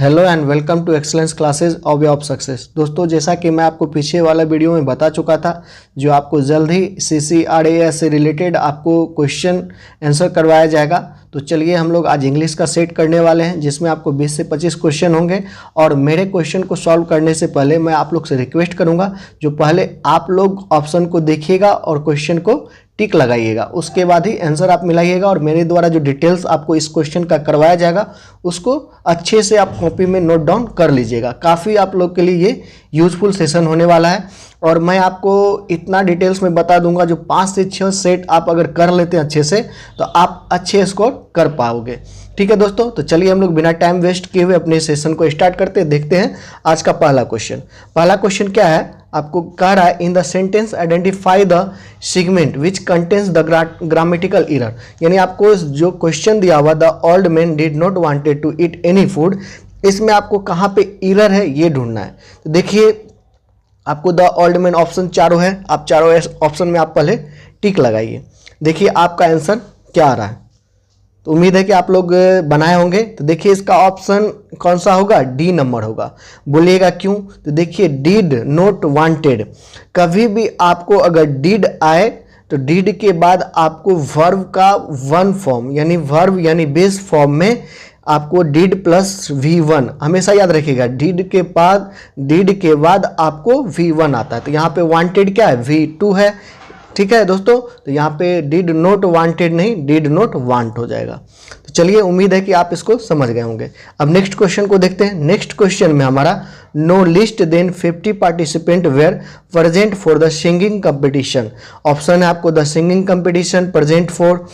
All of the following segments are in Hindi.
Hello and welcome to excellence classes of way of success. दोस्तों, जैसा कि मैं आपको पीछे वाला वीडियो में बता चुका था, जो आपको जल्द ही CCRAS से रिलेटेड आपको क्वेश्चन आंसर करवाया जाएगा। तो चलिए हम लोग आज इंग्लिश का सेट करने वाले हैं, जिसमें आपको 20 से 25 क्वेश्चन होंगे। और मेरे क्वेश्चन को सॉल्व करने से पहले मैं आप लोग से रिक्वेस्ट करूंगा, जो पहले आप लोग ऑप्शन को देखिएगा और क्वेश्चन को टिक लगाइएगा, उसके बाद ही आंसर आप मिलाइएगा। और मेरे द्वारा जो डिटेल्स आपको इस क्वेश्चन का करवाया जाएगा, उसको अच्छे से आप कॉपी में नोट डाउन कर लीजिएगा। काफ़ी आप लोग के लिए ये यूजफुल सेशन होने वाला है। और मैं आपको इतना डिटेल्स में बता दूंगा, जो 5 से 6 सेट आप अगर कर लेते हैं अच्छे से, तो आप अच्छे स्कोर कर पाओगे। ठीक है दोस्तों, तो चलिए हम लोग बिना टाइम वेस्ट किए हुए अपने सेशन को स्टार्ट करते हैं। देखते हैं आज का पहला क्वेश्चन। पहला क्वेश्चन क्या है, आपको कह रहा है in the sentence identify the segment which contains the grammatical error. यानी आपको जो क्वेश्चन दिया हुआ the old man did not wanted to eat any food, इसमें आपको कहाँ पे एरर है ये ढूंढना है। तो देखिए, आपको द ओल्ड मैन ऑप्शन चारों है, आप चारों ऑप्शन में आप पहले टिक लगाइए। देखिए आपका आंसर क्या आ रहा है। तो उम्मीद है कि आप लोग बनाए होंगे। तो देखिए इसका ऑप्शन कौन सा होगा, डी नंबर होगा। बोलिएगा क्यों, तो देखिए डिड नॉट वांटेड। कभी भी आपको अगर डिड आए तो डिड के बाद आपको वर्ब का वन फॉर्म यानी वर्ब यानी बेस फॉर्म में आपको डिड प्लस V1 हमेशा याद रखिएगा। डिड के बाद आपको V1 आता है। तो यहाँ पे वांटेड क्या है, V2 है। ठीक है दोस्तों, तो यहाँ पे डिड नॉट वांटेड नहीं, डिड नॉट वांट हो जाएगा। तो चलिए, उम्मीद है कि आप इसको समझ गए होंगे। अब नेक्स्ट क्वेश्चन को देखते हैं। नेक्स्ट क्वेश्चन में हमारा no less than 50 participant were present for the singing competition. Option है आपको the singing competition, present for,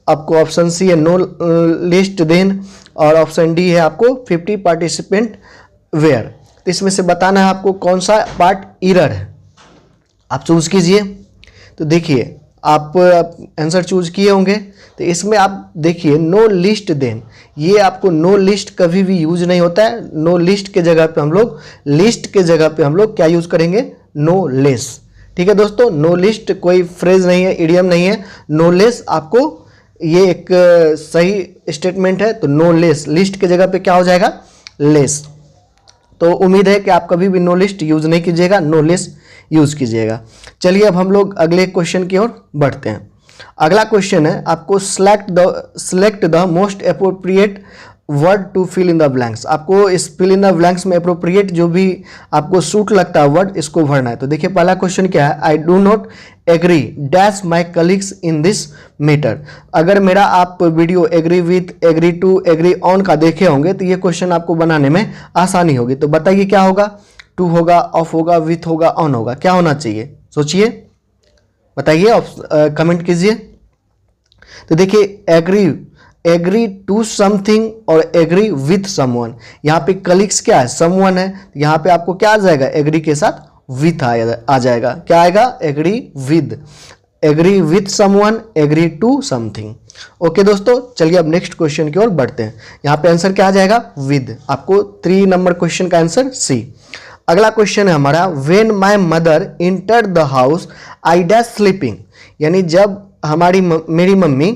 आपको ऑप्शन सी है नो लिस्ट देन, और ऑप्शन डी है आपको 50 पार्टिसिपेंट वेयर। तो इसमें से बताना है आपको कौन सा पार्ट एरर है, आप चूज कीजिए। तो देखिए आप आंसर चूज किए होंगे। तो इसमें आप देखिए नो लिस्ट देन, ये आपको नो लिस्ट कभी भी यूज नहीं होता है। नो लिस्ट के जगह पे हम लोग, लिस्ट के जगह पे हम लोग क्या यूज करेंगे, नो लेस। ठीक है दोस्तों, नो लिस्ट कोई फ्रेज नहीं है, इडियम नहीं है। नो लेस आपको ये एक सही स्टेटमेंट है। तो नो लेस, लिस्ट के जगह पे क्या हो जाएगा, लेस। तो उम्मीद है कि आप कभी भी नो लिस्ट यूज नहीं कीजिएगा, नो लेस यूज कीजिएगा। चलिए अब हम लोग अगले क्वेश्चन की ओर बढ़ते हैं। अगला क्वेश्चन है आपको select the most appropriate word to fill in the blanks. आपको इस फिल इन द ब्लैंक्स में अप्रोप्रिएट जो भी आपको सूट लगता है वर्ड, इसको भरना है। तो देखिए पहला क्वेश्चन क्या है, I do not agree dash my colleagues in this matter. अगर मेरा आप video agree with, agree to, agree on का देखे होंगे, तो ये क्वेश्चन आपको बनाने में आसानी होगी। तो बताइए क्या होगा, टू होगा, ऑफ होगा, विथ होगा, ऑन होगा, क्या होना चाहिए, सोचिए, बताइए, कमेंट कीजिए। तो देखिए एग्री टू समथिंग और एग्री विथ समवन। यहाँ पे कलीग्स क्या है, समवन है। यहाँ पे आपको क्या आ जाएगा, एग्री के साथ विथ आ जाएगा। क्या आएगा, agree with someone, agree to something. Okay दोस्तों, चलिए अब नेक्स्ट क्वेश्चन की ओर बढ़ते हैं। यहाँ पे आंसर क्या आ जाएगा, विद। आपको 3 नंबर क्वेश्चन का आंसर सी। अगला क्वेश्चन है हमारा, when my mother enter the house I dash sleeping. यानी जब मेरी मम्मी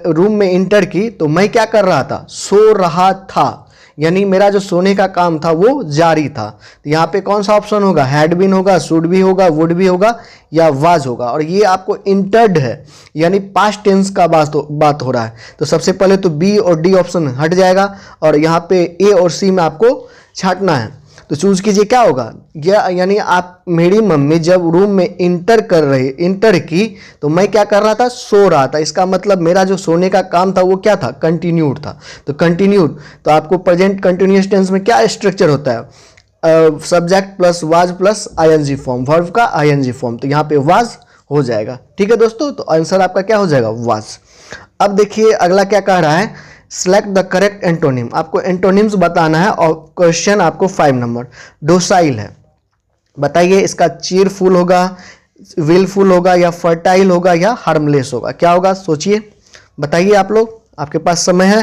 रूम में इंटर की तो मैं क्या कर रहा था, सो रहा था। यानी मेरा जो सोने का काम था वो जारी था। तो यहाँ पे कौन सा ऑप्शन होगा, हैड बीन होगा, शुड भी होगा, वुड भी होगा, या वाज होगा। और ये आपको इंटर्ड है, यानी पास्ट टेंस का बात हो रहा है। तो सबसे पहले तो बी और डी ऑप्शन हट जाएगा, और यहाँ पे ए और सी में आपको छांटना है। तो चूज कीजिए क्या होगा, यानी आप, मेरी मम्मी जब रूम में इंटर की तो मैं क्या कर रहा था, सो रहा था। इसका मतलब मेरा जो सोने का काम था वो क्या था, कंटिन्यूड था। तो कंटिन्यूड, तो आपको प्रेजेंट कंटिन्यूअस टेंस में क्या स्ट्रक्चर होता है, subject plus was plus ING form, verb का आईएनजी फॉर्म। तो यहाँ पे वाज हो जाएगा। ठीक है दोस्तों, तो आंसर आपका क्या हो जाएगा, वाज। अब देखिए अगला क्या कह रहा है, सेलेक्ट द करेक्ट एंटोनिम। आपको एंटोनिम्स बताना है, और क्वेश्चन आपको 5 नंबर। डोसाइल है, बताइए इसका चीयरफुल होगा, विलफुल होगा, या फर्टाइल होगा, या हार्मलेस होगा, क्या होगा, सोचिए, बताइए आप लोग, आपके पास समय है।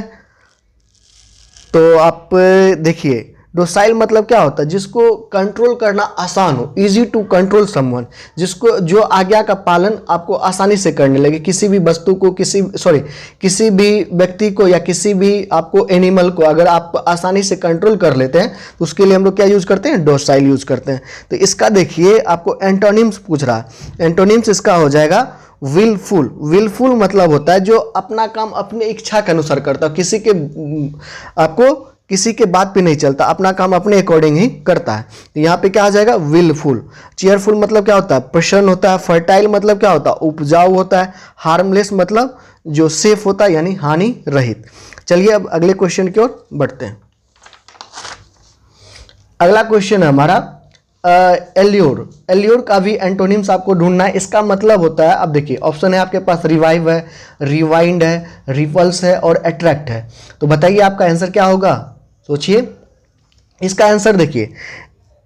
तो आप देखिए डोसाइल मतलब क्या होता है, जिसको कंट्रोल करना आसान हो, इजी टू कंट्रोल समवन, जिसको जो आज्ञा का पालन आपको आसानी से करने लगे, किसी भी वस्तु को, किसी भी व्यक्ति को या किसी भी आपको एनिमल को अगर आप आसानी से कंट्रोल कर लेते हैं तो उसके लिए हम लोग क्या यूज करते हैं, डोसाइल यूज करते हैं। तो इसका देखिए आपको एंटोनिम्स पूछ रहा है, एंटोनिम्स इसका हो जाएगा विलफुल। विलफुल मतलब होता है जो अपना काम अपने इच्छा के अनुसार करता है, किसी के बात पे नहीं चलता, अपना काम अपने अकॉर्डिंग ही करता है। तो यहाँ पे क्या आ जाएगा, विलफुल। चीयरफुल मतलब क्या होता है, प्रसन्न होता है। फर्टाइल मतलब क्या होता है, उपजाऊ होता है। हार्मलेस मतलब जो सेफ होता है, यानी हानि रहित। चलिए अब अगले क्वेश्चन की ओर बढ़ते हैं। अगला क्वेश्चन है हमारा एल्योर। एल्योर का भी एंटोनिम्स आपको ढूंढना है। इसका मतलब होता है, अब देखिए ऑप्शन है आपके पास, रिवाइव है, रिवाइंड है, रिपल्स है और अट्रैक्ट है। तो बताइए आपका आंसर क्या होगा, सोचिए। इसका आंसर देखिए,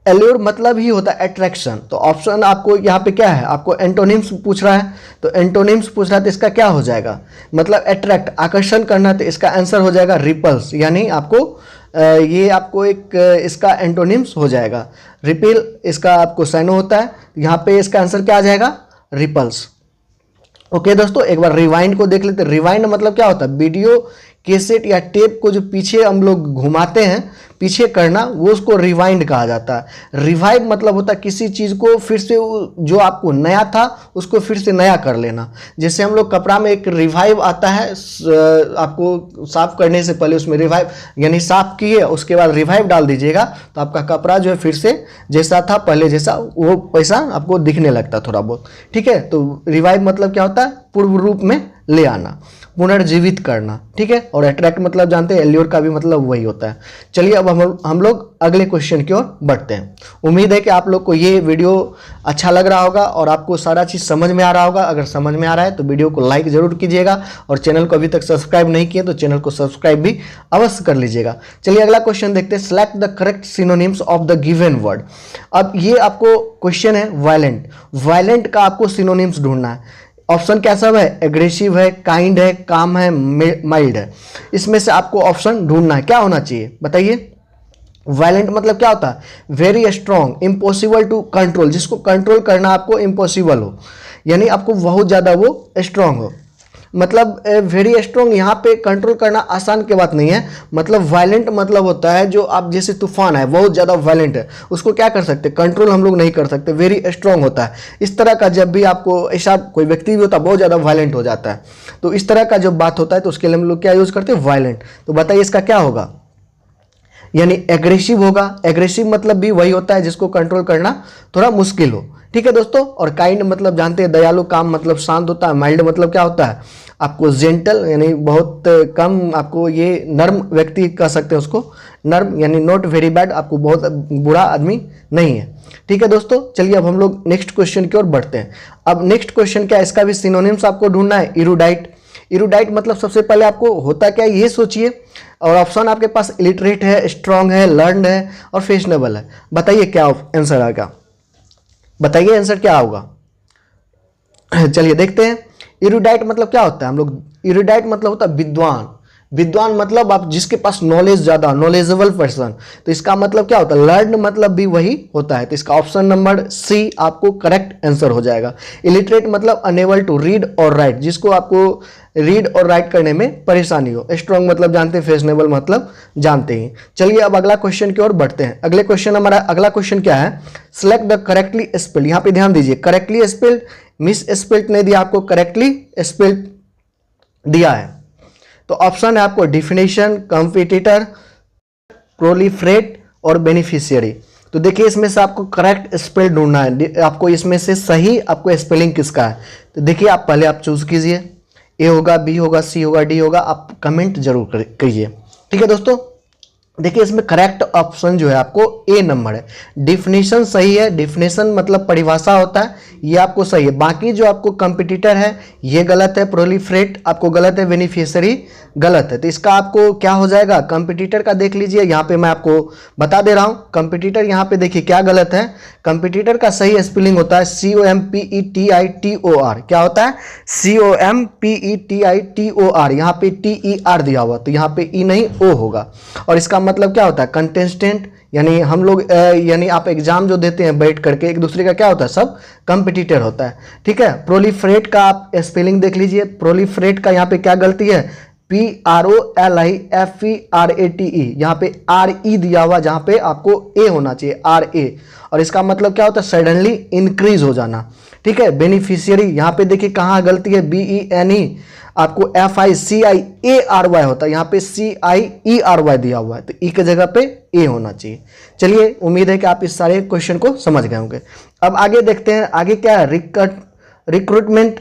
एल्योर मतलब ही होता है अट्रैक्शन। तो ऑप्शन आपको यहाँ पे क्या है, आपको एंटोनिम्स पूछ रहा है, तो एंटोनिम्स पूछ रहा है तो इसका क्या हो जाएगा, मतलब अट्रैक्ट, आकर्षण करना। तो इसका आंसर हो जाएगा रिपल्स, यानी आपको ये आपको एक इसका एंटोनिम्स हो जाएगा। रिपेल इसका आपको साइनो होता है, यहाँ पे इसका आंसर क्या आ जाएगा, रिपल्स। ओके दोस्तों, एक बार रिवाइंड को देख लेते हैं। रिवाइंड मतलब क्या होता है, वीडियो कैसेट या टेप को जो पीछे हम लोग घुमाते हैं, पीछे करना, वो उसको रिवाइंड कहा जाता है। रिवाइव मतलब होता है किसी चीज़ को फिर से, जो आपको नया था उसको फिर से नया कर लेना। जैसे हम लोग कपड़ा में एक रिवाइव आता है, आपको साफ करने से पहले उसमें रिवाइव, यानी साफ किए उसके बाद रिवाइव डाल दीजिएगा तो आपका कपड़ा जो है फिर से जैसा था पहले जैसा, वो पैसा आपको दिखने लगता थोड़ा बहुत। ठीक है, तो रिवाइव मतलब क्या होता है, पूर्व रूप में ले आना, पुनर्जीवित करना। ठीक है, और अट्रैक्ट मतलब जानते हैं, एल्योर का भी मतलब वही होता है। चलिए अब हम लोग अगले क्वेश्चन की ओर बढ़ते हैं। उम्मीद है कि आप लोग को ये वीडियो अच्छा लग रहा होगा और आपको सारा चीज़ समझ में आ रहा होगा। अगर समझ में आ रहा है तो वीडियो को लाइक जरूर कीजिएगा और चैनल को अभी तक सब्सक्राइब नहीं किए तो चैनल को सब्सक्राइब भी अवश्य कर लीजिएगा। चलिए अगला क्वेश्चन देखते हैं। Select the correct synonyms of the given word. अब ये आपको क्वेश्चन है वायलेंट। वायलेंट का आपको सिनोनिम्स ढूंढना है। ऑप्शन क्या सब है, एग्रेसिव है, काइंड है, काम है, माइल्ड है। इसमें से आपको ऑप्शन ढूंढना है, क्या होना चाहिए बताइए। वायलेंट मतलब क्या होता है, very strong, impossible to control, जिसको कंट्रोल करना आपको इम्पॉसिबल हो, यानी आपको बहुत ज़्यादा वो स्ट्रॉन्ग हो। मतलब वेरी स्ट्रॉन्ग, यहाँ पे कंट्रोल करना आसान की बात नहीं है। मतलब वायलेंट मतलब होता है जो आप, जैसे तूफान है बहुत ज़्यादा वायलेंट है, उसको क्या कर सकते, कंट्रोल हम लोग नहीं कर सकते, वेरी स्ट्रॉन्ग होता है। इस तरह का जब भी आपको ऐसा कोई व्यक्ति भी होता है बहुत ज़्यादा वायलेंट हो जाता है, तो इस तरह का जब बात होता है तो उसके लिए हम लोग क्या यूज़ करते हैं, वायलेंट। तो बताइए इसका क्या होगा, यानी एग्रेसिव होगा। एग्रेसिव मतलब भी वही होता है जिसको कंट्रोल करना थोड़ा मुश्किल हो। ठीक है दोस्तों, और काइंड मतलब जानते हैं, दयालु, काम मतलब शांत होता है। माइल्ड मतलब क्या होता है, आपको जेंटल, यानी बहुत कम, आपको ये नर्म व्यक्ति कह सकते हैं उसको, नर्म, यानी नॉट वेरी बैड, आपको बहुत बुरा आदमी नहीं है। ठीक है दोस्तों, चलिए अब हम लोग नेक्स्ट क्वेश्चन की ओर बढ़ते हैं। अब नेक्स्ट क्वेश्चन क्या है, इसका भी सिनोनिम्स आपको ढूंढना है। इरूडाइट। इरूडाइट मतलब सबसे पहले आपको होता क्या है ये सोचिए, और ऑप्शन आपके पास इलिटरेट है, स्ट्रांग है, लर्न है और फैशनेबल है। बताइए क्या आंसर आएगा, बताइए आंसर क्या होगा। चलिए देखते हैं। इरूडाइट मतलब क्या होता है, हम लोग, इरूडाइट मतलब होता है विद्वान। विद्वान मतलब आप जिसके पास नॉलेज ज़्यादा, नॉलेजेबल पर्सन। तो इसका मतलब क्या होता है, लर्न मतलब भी वही होता है। तो इसका ऑप्शन नंबर सी आपको करेक्ट आंसर हो जाएगा। इलिटरेट मतलब अनेबल टू रीड और राइट, जिसको आपको रीड और राइट करने में परेशानी हो। स्ट्रॉन्ग मतलब जानते हैं, फैशनेबल मतलब जानते हैं। चलिए अब अगला क्वेश्चन की ओर बढ़ते हैं। अगले क्वेश्चन, हमारा अगला क्वेश्चन क्या है, सेलेक्ट द करेक्टली स्पेल्ड। यहाँ पे ध्यान दीजिए, करेक्टली स्पेल्ड, मिस स्पेल्ड नहीं दिया आपको, करेक्टली स्पेल्ड दिया है। तो ऑप्शन है आपको डिफिनेशन, कंपटीटर, प्रोलिफरेट और बेनिफिशियरी। तो देखिए इसमें से आपको करेक्ट स्पेल ढूंढना है, आपको इसमें से सही आपको स्पेलिंग किसका है। तो देखिए आप पहले आप चूज कीजिए, ए होगा, बी होगा, सी होगा, डी होगा, आप कमेंट जरूर कीजिए। ठीक है दोस्तों, देखिए इसमें करेक्ट ऑप्शन जो है आपको ए नंबर है। डिफिनेशन सही है, डिफिनेशन मतलब परिभाषा होता है, ये आपको सही है। बाकी जो आपको कंपटीटर है ये गलत है, प्रोलिफरेट आपको गलत है, बेनिफिशियरी गलत है। तो इसका आपको क्या हो जाएगा, कंपटीटर का देख लीजिए, यहाँ पे मैं आपको बता दे रहा हूँ। कंपटीटर यहाँ पे देखिए क्या गलत है, कंपटीटर का सही स्पेलिंग होता है COMPETITOR। क्या होता है, COMPETITOR। यहाँ पे TER दिया हुआ, तो यहाँ पे ई नहीं ओ होगा। और इसका मतलब क्या होता है, कंटेस्टेंट, यानी हम लोग यानी आप एग्जाम जो देते हैं बैठ करके, एक दूसरे का क्या होता है, सब कंपिटिटर होता है, ठीक है। प्रोलिफरेट का आप स्पेलिंग देख लीजिए, प्रोलिफरेट का यहाँ पे क्या गलती है, PROLIFERATE, यहाँ पे RE दिया हुआ, जहाँ पे आपको A होना चाहिए, RA, और इसका मतलब क्या होता है, सडनली इंक्रीज हो जाना, ठीक है। बेनिफिशियरी, यहाँ पे देखिए कहाँ गलती है, BENE, आपको FICIARY होता है, यहाँ पे CIERY दिया हुआ है, तो ई के जगह पे A होना चाहिए। चलिए, उम्मीद है कि आप इस सारे क्वेश्चन को समझ गए होंगे। अब आगे देखते हैं, आगे क्या है, रिक्रूटमेंट,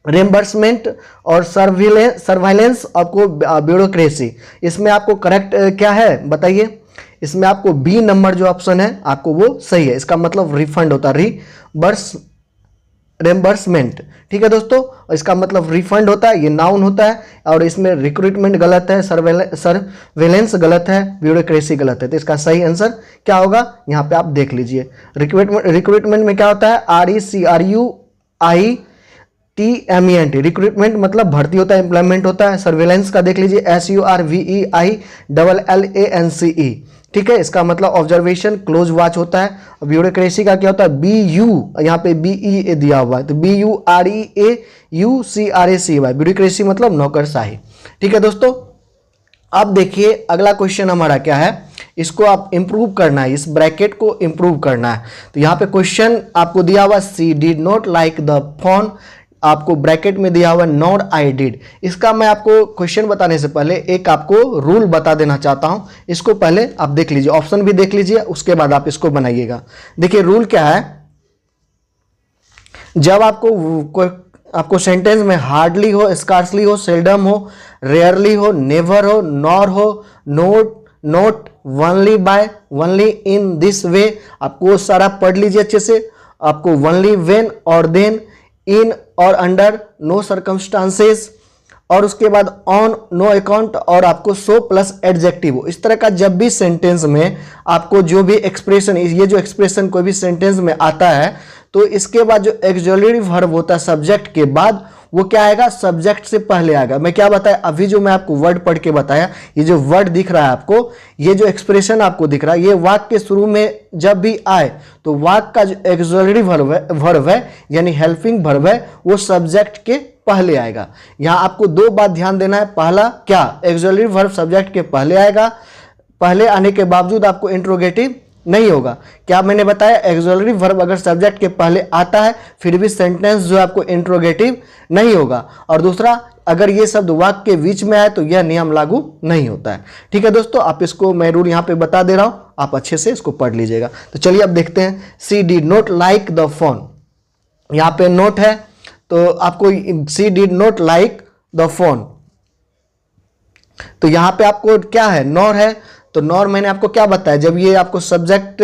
रिम्बर्समेंट और सर्वाइलेंस, आपको ब्यूरोक्रेसी। इसमें आपको करेक्ट क्या है बताइए, इसमें आपको बी नंबर जो ऑप्शन है आपको वो सही है, इसका मतलब रिफंड होता है, रिम्बर्समेंट, ठीक है दोस्तों, इसका मतलब रिफंड होता है, ये नाउन होता है, और इसमें रिक्रूटमेंट गलत है, सर्वेलेंस गलत है, ब्यूरोक्रेसी गलत है, तो इसका सही आंसर क्या होगा, यहाँ पे आप देख लीजिए। रिक्रूटमेंट में क्या होता है, RECRUITMENT, रिक्रूटमेंट मतलब भर्ती होता है, एम्प्लॉयमेंट होता है। सर्वेलेंस का देख लीजिए, SURVEILLANCE, ठीक है, इसका मतलब ऑब्जर्वेशन, क्लोज वॉच होता है। ब्यूरोक्रेसी का क्या होता है, BU, यहाँ पे BE दिया हुआ है, तो BUREAUCRACY, ब्यूरोक्रेसी मतलब नौकरशाही, ठीक है दोस्तों। अब देखिए अगला क्वेश्चन हमारा क्या है, इसको आप इंप्रूव करना है, इस ब्रैकेट को इंप्रूव करना है। तो यहाँ पे क्वेश्चन आपको दिया हुआ, she did not like the phone, आपको ब्रैकेट में दिया हुआ नॉट आई डिड। इसका मैं आपको क्वेश्चन बताने से पहले एक आपको रूल बता देना चाहता हूं, इसको पहले आप देख लीजिए, ऑप्शन भी देख लीजिए, उसके बाद आप इसको बनाइएगा। देखिए रूल क्या है, जब आपको सेंटेंस में हार्डली हो, स्कार्सली हो, सेल्डम हो, रेयरली हो, नेवर हो, नॉर हो, not, only by, only in this way, आपको सारा पढ़ लीजिए अच्छे से। आपको वनली, वेन और देन, इन और अंडर, नो सर्कमस्टांसेस, और उसके बाद ऑन, नो अकाउंट, और आपको सो प्लस एडजेक्टिव। इस तरह का जब भी सेंटेंस में आपको जो भी एक्सप्रेशन, ये जो एक्सप्रेशन कोई भी सेंटेंस में आता है, तो इसके बाद जो ऑक्सिलरी वर्ब होता है सब्जेक्ट के बाद, वो क्या आएगा, सब्जेक्ट से पहले आएगा। मैं क्या बताया अभी, जो मैं आपको वर्ड पढ़ के बताया, ये जो वर्ड दिख रहा है आपको, ये जो एक्सप्रेशन आपको दिख रहा है, ये वाक्य के शुरू में जब भी आए तो वाक्य का जो ऑक्सिलरी वर्ब है यानी हेल्पिंग वर्ब है, वो सब्जेक्ट के पहले आएगा। यहां आपको दो बात ध्यान देना है, पहला क्या, ऑक्सिलरी वर्ब सब्जेक्ट के पहले आएगा, पहले आने के बावजूद आपको इंट्रोगेटिव नहीं होगा। क्या मैंने बताया, ऑक्सिलरी वर्ब अगर सब्जेक्ट के पहले आता है फिर भी सेंटेंस जो आपको इंट्रोगेटिव नहीं होगा। और दूसरा, अगर ये शब्द वाक्य के बीच में आए तो यह नियम लागू नहीं होता है, ठीक है दोस्तों। आप इसको मैं रूल यहां पे बता दे रहा हूं, आप अच्छे से इसको पढ़ लीजिएगा। तो चलिए अब देखते हैं, she did not like the phone, यहां पे नोट है, तो आपको she did not like the phone, तो यहां पे आपको क्या है, नॉर है, तो नॉर मैंने आपको क्या बताया, जब ये आपको सब्जेक्ट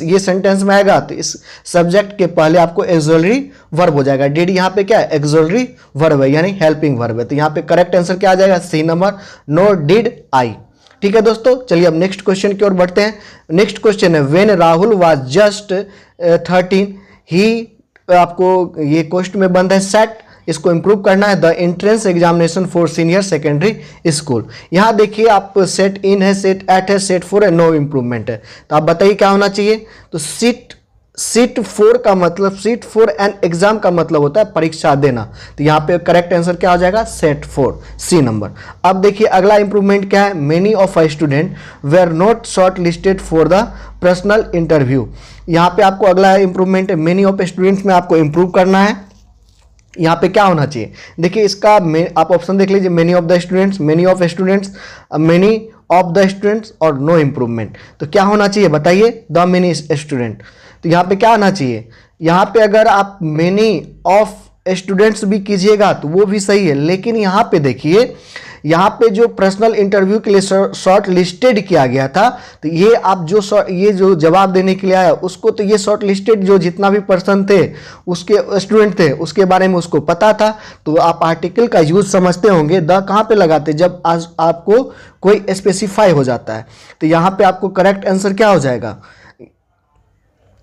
ये सेंटेंस में आएगा तो इस सब्जेक्ट के पहले आपको ऑक्सिलरी वर्ब हो जाएगा। डिड यहाँ पे क्या है, ऑक्सिलरी वर्ब है यानी हेल्पिंग वर्ब है, तो यहाँ पे करेक्ट आंसर क्या आ जाएगा, C number, no did I, ठीक है दोस्तों। चलिए अब नेक्स्ट क्वेश्चन की ओर बढ़ते हैं। नेक्स्ट क्वेश्चन है, व्हेन राहुल वाज जस्ट 13 ही, आपको ये क्वेश्चन में बंद है सेट, इसको इंप्रूव करना है, the entrance examination for senior secondary school. यहां देखिए आप सेट इन है, सेट एट है, सेट 4 है, नो इंप्रूवमेंट है, तो आप बताइए क्या होना चाहिए। तो सीट 4 का मतलब, सीट 4 एन एग्जाम का मतलब होता है परीक्षा देना, तो यहाँ पे करेक्ट आंसर क्या हो जाएगा, सेट 4, सी नंबर। अब देखिए अगला इंप्रूवमेंट क्या है, many of a student were not short listed for the personal interview. यहाँ पे आपको अगला इंप्रूवमेंट है, मेनी ऑफ स्टूडेंट्स में आपको इंप्रूव करना है। यहाँ पे क्या होना चाहिए, देखिए इसका आप ऑप्शन देख लीजिए, many of the students, many of students, many of the students और नो इंप्रूवमेंट। तो क्या होना चाहिए बताइए, द मेनी स्टूडेंट। तो यहाँ पे क्या आना चाहिए, यहाँ पे अगर आप मेनी ऑफ स्टूडेंट्स भी कीजिएगा तो वो भी सही है, लेकिन यहाँ पे देखिए, यहाँ पे जो पर्सनल इंटरव्यू के लिए शॉर्ट लिस्टेड किया गया था, तो ये आप ये जो जवाब देने के लिए आया उसको, तो ये शॉर्ट लिस्टेड जो जितना भी पर्सन थे, उसके स्टूडेंट थे, उसके बारे में उसको पता था, तो आप आर्टिकल का यूज समझते होंगे, द कहाँ पे लगाते, जब आज आपको कोई स्पेसिफाई हो जाता है। तो यहाँ पे आपको करेक्ट आंसर क्या हो जाएगा,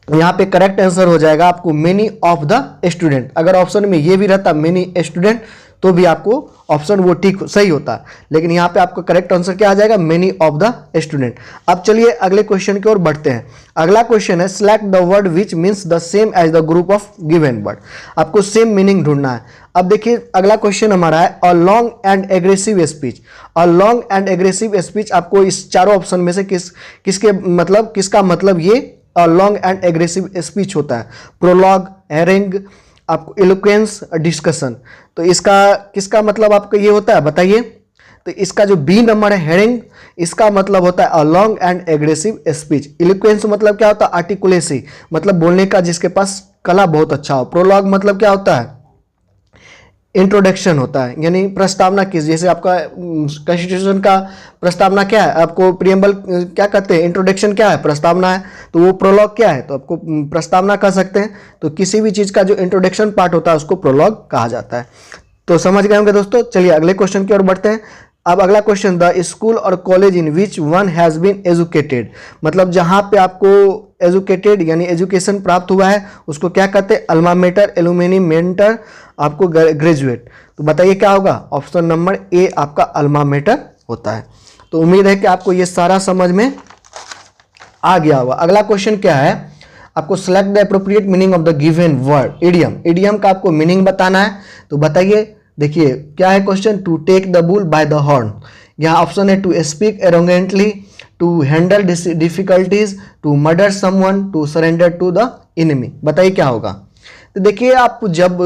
यहाँ पे करेक्ट आंसर हो जाएगा आपको मेनी ऑफ द स्टूडेंट। अगर ऑप्शन में ये भी रहता मेनी स्टूडेंट तो भी आपको ऑप्शन वो ठीक सही होता है, लेकिन यहाँ पे आपका करेक्ट आंसर क्या आ जाएगा, मेनी ऑफ द स्टूडेंट। अब चलिए अगले क्वेश्चन की ओर बढ़ते हैं। अगला क्वेश्चन है select the word which means the same as the group of given word. आपको सेम मीनिंग ढूंढना है। अब देखिए अगला क्वेश्चन हमारा है a long and aggressive speech. A long and aggressive speech, आपको इस चारों ऑप्शन में से किसका मतलब ये लॉन्ग एंड एग्रेसिव स्पीच होता है। प्रोलॉग, हेरिंग, आपको इलोक्वेंस, डिस्कशन। तो इसका किसका मतलब आपको ये होता है बताइए। तो इसका जो बी नंबर है हेरिंग, इसका मतलब होता है a long and aggressive speech. Eloquence मतलब क्या होता है, आर्टिकुलेसी, मतलब बोलने का जिसके पास कला बहुत अच्छा हो। प्रोलॉग मतलब क्या होता है, इंट्रोडक्शन होता है, यानी प्रस्तावना किस, जैसे आपका कॉन्स्टिट्यूशन का प्रस्तावना क्या है, आपको प्रियम्बल क्या कहते हैं, इंट्रोडक्शन क्या है, प्रस्तावना है। तो वो प्रोलॉग क्या है, तो आपको प्रस्तावना कह सकते हैं। तो किसी भी चीज़ का जो इंट्रोडक्शन पार्ट होता है उसको प्रोलॉग कहा जाता है। तो समझ गए होंगे दोस्तों। चलिए अगले क्वेश्चन की ओर बढ़ते हैं। अब अगला क्वेश्चन, द स्कूल और college in which one has been educated, मतलब जहाँ पे आपको एजुकेटेड यानी एजुकेशन प्राप्त हुआ है उसको क्या कहते हैं, अल्मा मेटर, एलुमिनी मेंटर, आपको ग्रेजुएट। तो बताइए क्या होगा, ऑप्शन नंबर ए आपका अल्मा मेटर होता है। तो उम्मीद है कि आपको ये सारा समझ में आ गया होगा। अगला क्वेश्चन क्या है, आपको select the appropriate meaning of the given word. Idiom, idiom का आपको मीनिंग बताना है। तो बताइए, देखिए क्या है question, to take the bull by the horn. यहाँ ऑप्शन है to speak arrogantly, to handle difficulties, to murder someone, to surrender to the enemy. बताइए क्या होगा। तो देखिए आप जब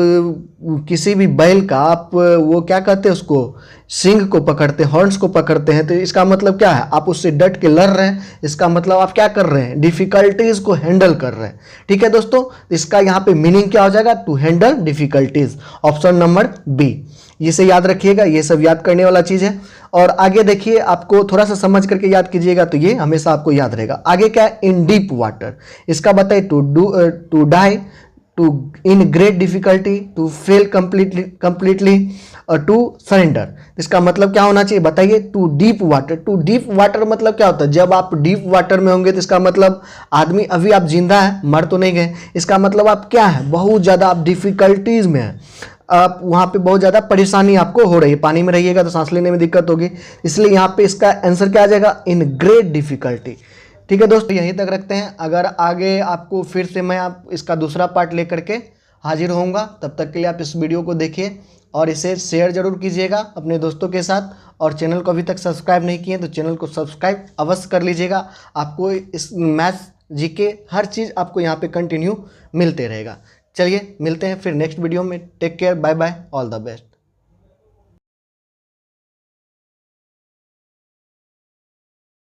किसी भी बैल का आप वो क्या कहते हैं उसको, सिंग को पकड़ते हैं, हॉर्न्स को पकड़ते हैं, तो इसका मतलब क्या है, आप उससे डट के लड़ रहे हैं। इसका मतलब आप क्या कर रहे हैं, डिफिकल्टीज को हैंडल कर रहे हैं। ठीक है दोस्तों, इसका यहाँ पे मीनिंग क्या हो जाएगा, to handle difficulties, option number B. इसे याद रखिएगा, ये सब याद करने वाला चीज़ है। और आगे देखिए, आपको थोड़ा सा समझ करके याद कीजिएगा तो ये हमेशा आपको याद रहेगा। आगे क्या है, इन डीप वाटर, इसका बताइए to die, to in great difficulty, to fail completely और टू सरेंडर। इसका मतलब क्या होना चाहिए बताइए, to deep water. To deep water मतलब क्या होता है, जब आप डीप वाटर में होंगे तो इसका मतलब आदमी अभी आप जिंदा है, मर तो नहीं गए। इसका मतलब आप क्या है, बहुत ज़्यादा आप डिफिकल्टीज में हैं, आप वहाँ पे बहुत ज़्यादा परेशानी आपको हो रही है। पानी में रहिएगा तो सांस लेने में दिक्कत होगी, इसलिए यहाँ पे इसका आंसर क्या आ जाएगा, इन ग्रेट डिफिकल्टी। ठीक है दोस्तों, यहीं तक रखते हैं। अगर आगे आपको फिर से मैं आप इसका दूसरा पार्ट लेकर के हाजिर होऊंगा, तब तक के लिए आप इस वीडियो को देखिए और इसे शेयर जरूर कीजिएगा अपने दोस्तों के साथ। और चैनल को अभी तक सब्सक्राइब नहीं किए तो चैनल को सब्सक्राइब अवश्य कर लीजिएगा। आपको इस मैथ्स जीके हर चीज़ आपको यहाँ पे कंटिन्यू मिलते रहेगा। चलिए मिलते हैं फिर नेक्स्ट वीडियो में। Take care, bye bye, all the best.